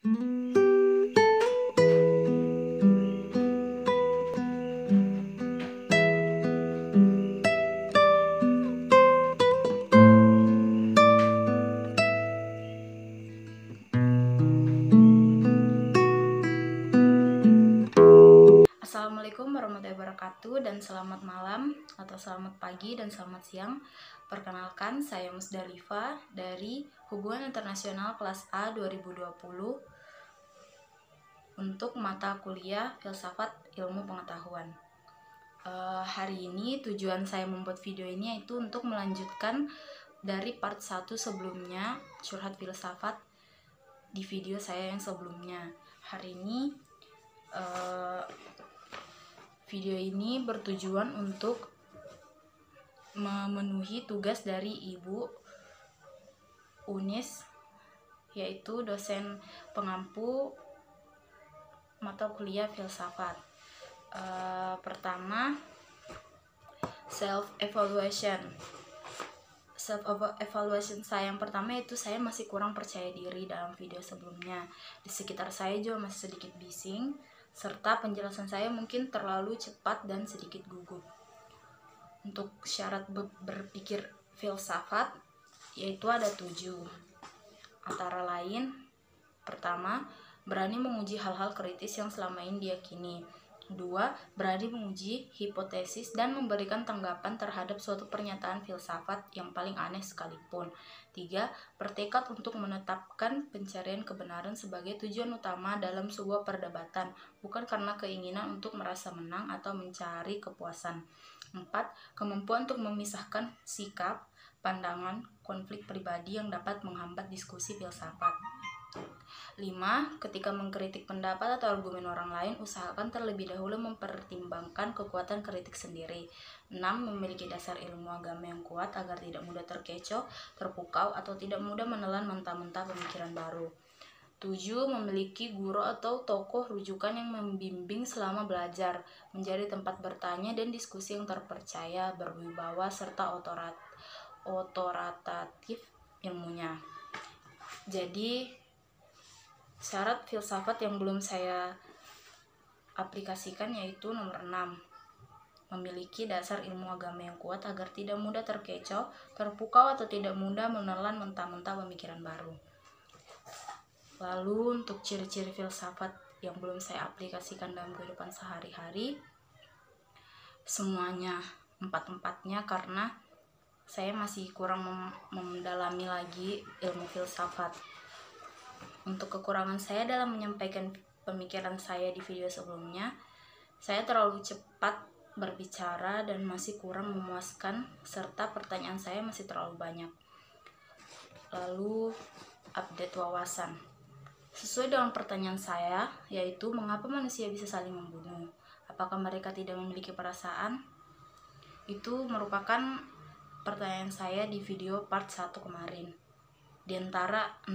Assalamualaikum warahmatullahi wabarakatuh, dan selamat malam atau selamat pagi dan selamat siang. Perkenalkan, saya Musdalifah dari Hubungan Internasional kelas A 2020 untuk mata kuliah Filsafat Ilmu Pengetahuan. Hari ini tujuan saya membuat video ini yaitu untuk melanjutkan dari part 1 sebelumnya, curhat filsafat, di video saya yang sebelumnya. Hari ini video ini bertujuan untuk memenuhi tugas dari Ibu Unis, yaitu dosen pengampu mata kuliah filsafat. Pertama, self-evaluation saya yang pertama itu saya masih kurang percaya diri dalam video sebelumnya. Di sekitar saya juga masih sedikit bising, serta penjelasan saya mungkin terlalu cepat dan sedikit gugup. Untuk syarat berpikir filsafat yaitu ada 7, antara lain: pertama, berani menguji hal-hal kritis yang selama ini diyakini. 2. Berani menguji hipotesis dan memberikan tanggapan terhadap suatu pernyataan filsafat yang paling aneh sekalipun. 3. Bertekad untuk menetapkan pencarian kebenaran sebagai tujuan utama dalam sebuah perdebatan, bukan karena keinginan untuk merasa menang atau mencari kepuasan. 4. Kemampuan untuk memisahkan sikap, pandangan, konflik pribadi yang dapat menghambat diskusi filsafat. 5. Ketika mengkritik pendapat atau argumen orang lain, usahakan terlebih dahulu mempertimbangkan kekuatan kritik sendiri. 6. Memiliki dasar ilmu agama yang kuat agar tidak mudah terkecoh, terpukau, atau tidak mudah menelan mentah-mentah pemikiran baru. 7. Memiliki guru atau tokoh rujukan yang membimbing selama belajar, menjadi tempat bertanya dan diskusi yang terpercaya, berwibawa, serta otoritatif ilmunya. Jadi, syarat filsafat yang belum saya aplikasikan yaitu nomor 6. Memiliki dasar ilmu agama yang kuat agar tidak mudah terkecoh, terpukau, atau tidak mudah menelan mentah-mentah pemikiran baru. Lalu untuk ciri-ciri filsafat yang belum saya aplikasikan dalam kehidupan sehari-hari, semuanya, empat-empatnya, karena saya masih kurang mendalami lagi ilmu filsafat. Untuk kekurangan saya dalam menyampaikan pemikiran saya di video sebelumnya, saya terlalu cepat berbicara dan masih kurang memuaskan, serta pertanyaan saya masih terlalu banyak. Lalu update wawasan. Sesuai dengan pertanyaan saya, yaitu mengapa manusia bisa saling membunuh? Apakah mereka tidak memiliki perasaan? Itu merupakan pertanyaan saya di video part 1 kemarin. Di antara 6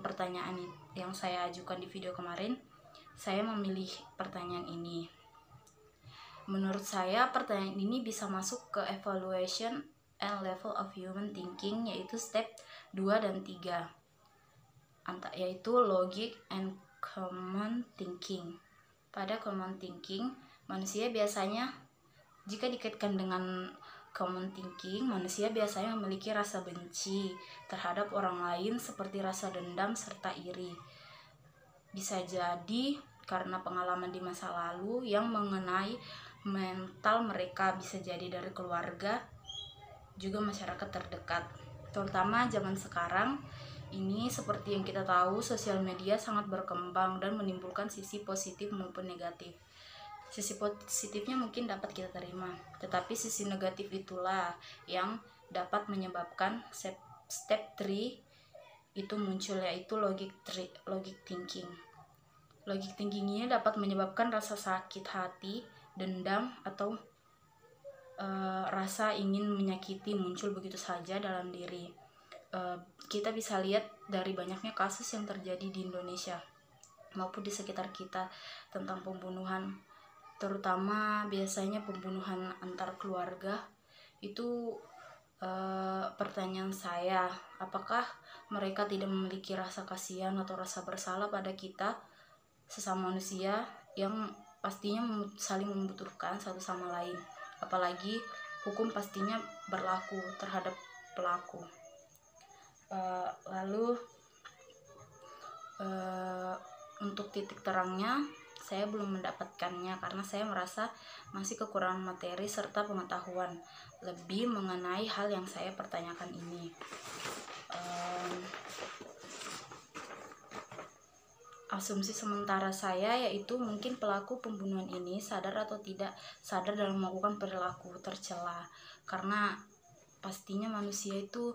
pertanyaan yang saya ajukan di video kemarin, saya memilih pertanyaan ini. Menurut saya, pertanyaan ini bisa masuk ke evaluation and level of human thinking, yaitu step 2 dan 3, yaitu logic and common thinking. Pada common thinking, manusia biasanya, jika dikaitkan dengan common thinking, manusia biasanya memiliki rasa benci terhadap orang lain seperti rasa dendam serta iri. Bisa jadi karena pengalaman di masa lalu yang mengenai mental mereka, bisa jadi dari keluarga, juga masyarakat terdekat. Terutama zaman sekarang ini, seperti yang kita tahu, sosial media sangat berkembang dan menimbulkan sisi positif maupun negatif. Sisi positifnya mungkin dapat kita terima, tetapi sisi negatif itulah yang dapat menyebabkan step 3 itu muncul, yaitu logic thinking. Logic thinking ini dapat menyebabkan rasa sakit hati, dendam, atau rasa ingin menyakiti muncul begitu saja dalam diri. Kita bisa lihat dari banyaknya kasus yang terjadi di Indonesia maupun di sekitar kita tentang pembunuhan, terutama biasanya pembunuhan antar keluarga. Itu pertanyaan saya, apakah mereka tidak memiliki rasa kasihan atau rasa bersalah pada kita sesama manusia yang pastinya saling membutuhkan satu sama lain. Apalagi hukum pastinya berlaku terhadap pelaku. Lalu untuk titik terangnya saya belum mendapatkannya karena saya merasa masih kekurangan materi serta pengetahuan lebih mengenai hal yang saya pertanyakan ini. Asumsi sementara saya yaitu mungkin pelaku pembunuhan ini sadar atau tidak sadar dalam melakukan perilaku tercela, karena pastinya manusia itu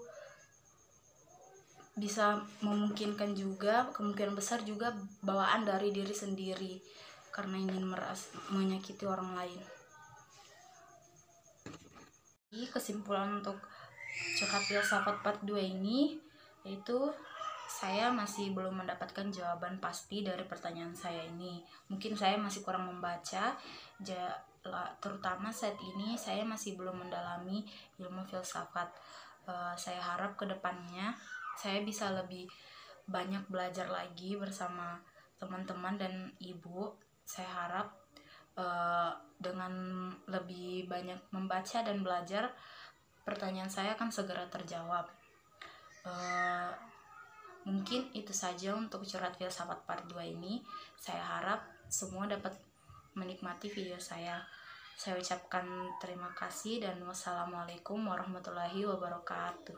bisa memungkinkan juga, kemungkinan besar juga bawaan dari diri sendiri karena ingin menyakiti orang lain. Jadi kesimpulan untuk curhat filsafat part 2 ini yaitu saya masih belum mendapatkan jawaban pasti dari pertanyaan saya ini. Mungkin saya masih kurang membaca, terutama saat ini saya masih belum mendalami ilmu filsafat. Saya harap kedepannya saya bisa lebih banyak belajar lagi bersama teman-teman dan ibu. Saya harap dengan lebih banyak membaca dan belajar, pertanyaan saya akan segera terjawab. Mungkin itu saja untuk curhat filsafat part 2 ini. Saya harap semua dapat menikmati video saya. Saya ucapkan terima kasih dan wassalamualaikum warahmatullahi wabarakatuh.